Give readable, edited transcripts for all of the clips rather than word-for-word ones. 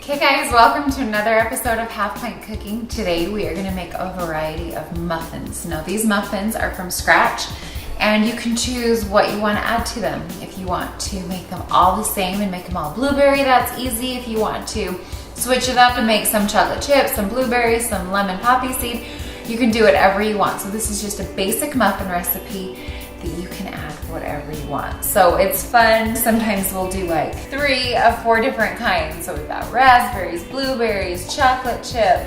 Hey guys, welcome to another episode of HalfPint Cooking. Today we are going to make a variety of muffins. Now these muffins are from scratch and you can choose what you want to add to them. If you want to make them all the same and make them all blueberry, that's easy. If you want to switch it up and make some chocolate chips, some blueberries, some lemon poppy seed, you can do whatever you want. So this is just a basic muffin recipe that you can add whatever you want. So it's fun. Sometimes we'll do like 3 of 4 different kinds. So we've got raspberries, blueberries, chocolate chip,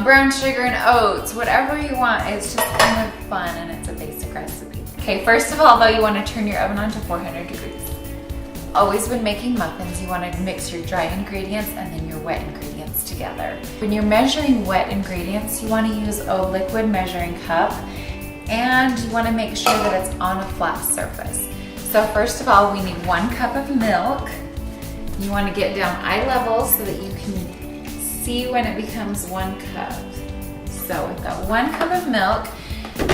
brown sugar and oats, whatever you want. It's just kind of fun and it's a basic recipe. Okay, first of all though, you want to turn your oven on to 400 degrees. Always when making muffins, you want to mix your dry ingredients and then your wet ingredients together. When you're measuring wet ingredients, you want to use a liquid measuring cup. And you want to make sure that it's on a flat surface. So first of all, we need 1 cup of milk. You want to get down eye level so that you can see when it becomes 1 cup. So we've got 1 cup of milk.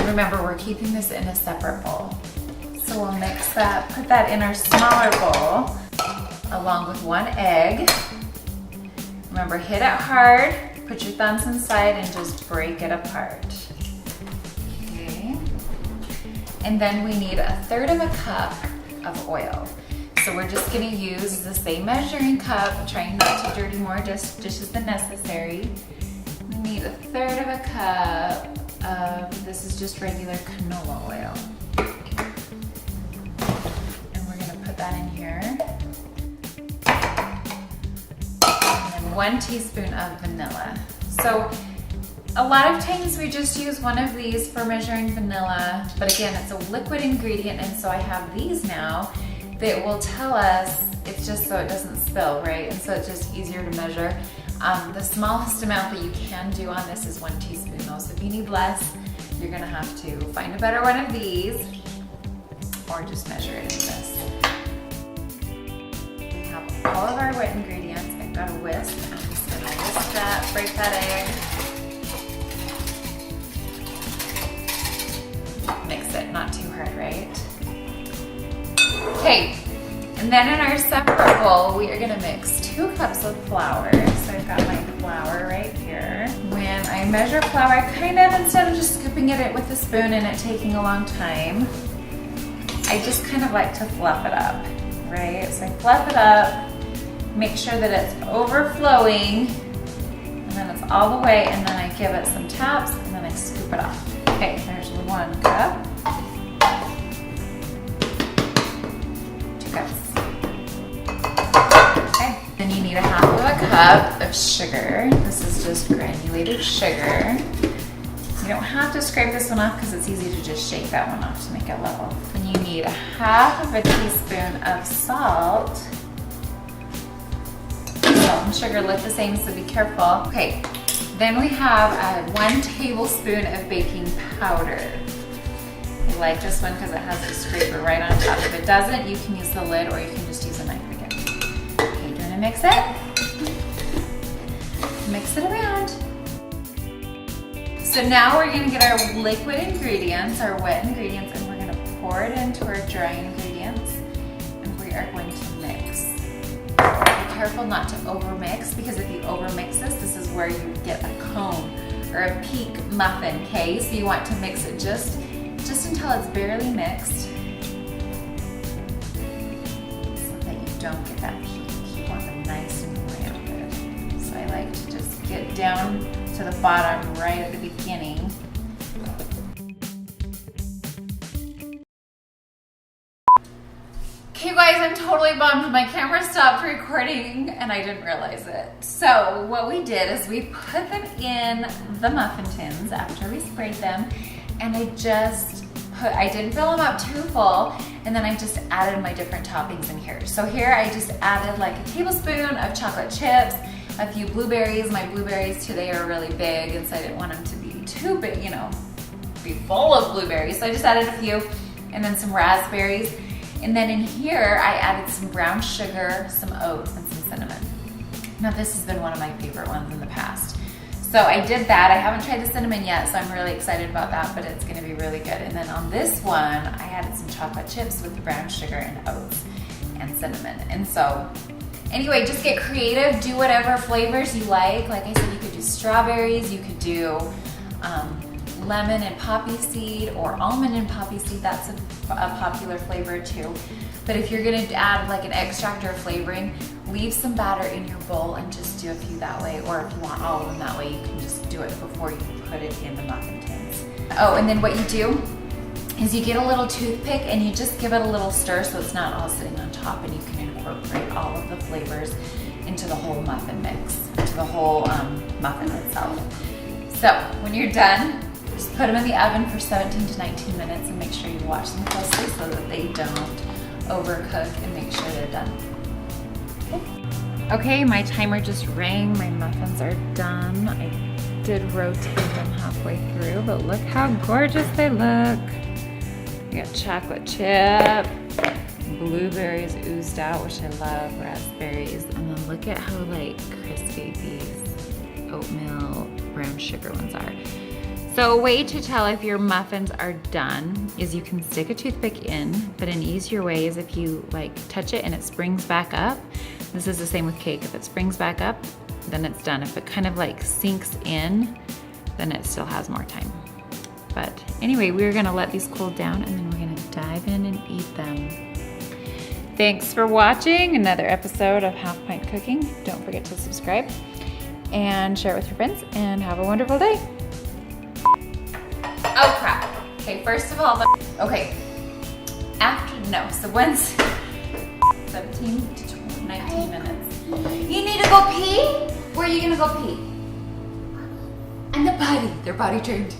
Remember, we're keeping this in a separate bowl. So we'll mix that, put that in our smaller bowl, along with 1 egg. Remember, hit it hard, put your thumbs inside and just break it apart. And then we need 1/3 cup of oil. So we're just gonna use the same measuring cup, trying not to dirty more dishes than necessary. We need 1/3 cup of, this is just regular canola oil. And we're gonna put that in here. And then 1 teaspoon of vanilla. So a lot of times we just use one of these for measuring vanilla, but again, it's a liquid ingredient, and so I have these now that will tell us, it's just so it doesn't spill, right? And so it's just easier to measure. The smallest amount that you can do on this is 1 teaspoon though, so if you need less, you're gonna have to find a better one of these, or just measure it in this. We have all of our wet ingredients. I've got a whisk. I'm just gonna whisk that, break that egg. Mix it, not too hard, right? Okay, and then in our separate bowl, we are gonna mix 2 cups of flour. So I've got my flour right here. When I measure flour, I kind of, instead of just scooping it with a spoon and it taking a long time, I just kind of like to fluff it up, right? So I fluff it up, make sure that it's overflowing, and then it's all the way, and then I give it some taps, and then I scoop it off. Okay, there's 1 cup. 2 cups. Okay, then you need 1/2 cup of sugar. This is just granulated sugar. You don't have to scrape this one off because it's easy to just shake that one off to make it level. And you need 1/2 teaspoon of salt. Salt and sugar look the same, so be careful. Okay. Then we have 1 tablespoon of baking powder. I like this one because it has the scraper right on top. If it doesn't, you can use the lid or you can just use a knife again. Okay, you're gonna mix it. Mix it around. So now we're gonna get our liquid ingredients, our wet ingredients, and we're gonna pour it into our dry ingredients, and we are going to mix. Be careful not to overmix, because if you overmix this is where you get a cone or a peak muffin, okay? So you want to mix it just until it's barely mixed, so that you don't get that peak. You want them nice and rounded. So I like to just get down to the bottom right at the beginning. Okay guys, I'm totally bummed. My camera stopped recording and I didn't realize it. So what we did is we put them in the muffin tins after we sprayed them, and I didn't fill them up too full, and then I just added my different toppings in here. So here I just added like a tablespoon of chocolate chips, a few blueberries. My blueberries today are really big, and so I didn't want them to be too big, you know, be full of blueberries. So I just added a few, and then some raspberries. And then in here, I added some brown sugar, some oats, and some cinnamon. Now this has been one of my favorite ones in the past. So I did that. I haven't tried the cinnamon yet, so I'm really excited about that, but it's gonna be really good. And then on this one, I added some chocolate chips with the brown sugar and oats and cinnamon. And so Anyway, just get creative, do whatever flavors you like. Like I said, you could do strawberries, you could do lemon and poppy seed, or almond and poppy seed. That's a popular flavor too. But if you're gonna add like an extract or flavoring, leave some batter in your bowl and just do a few that way. Or if you want all of them that way, you can just do it before you put it in the muffin tins. Oh, and then what you do is you get a little toothpick and you just give it a little stir so it's not all sitting on top, and you can incorporate all of the flavors into the whole muffin mix, into the whole muffin itself. So when you're done, just put them in the oven for 17 to 19 minutes and make sure you watch them closely so that they don't overcook, and make sure they're done. Okay, my timer just rang. My muffins are done. I did rotate them halfway through, but look how gorgeous they look. We got chocolate chip, blueberries oozed out, which I love, raspberries, and then look at how like crispy these oatmeal brown sugar ones are. So a way to tell if your muffins are done is you can stick a toothpick in, but an easier way is if you like touch it and it springs back up. This is the same with cake. If it springs back up, then it's done. If it kind of like sinks in, then it still has more time. But anyway, we're gonna let these cool down and then we're gonna dive in and eat them. Thanks for watching another episode of Half Pint Cooking. Don't forget to subscribe and share it with your friends, and have a wonderful day. Oh crap. Okay, first of all, so once 17 to 19 minutes. You need to go pee? Where are you gonna go pee? And the potty, they're potty trained.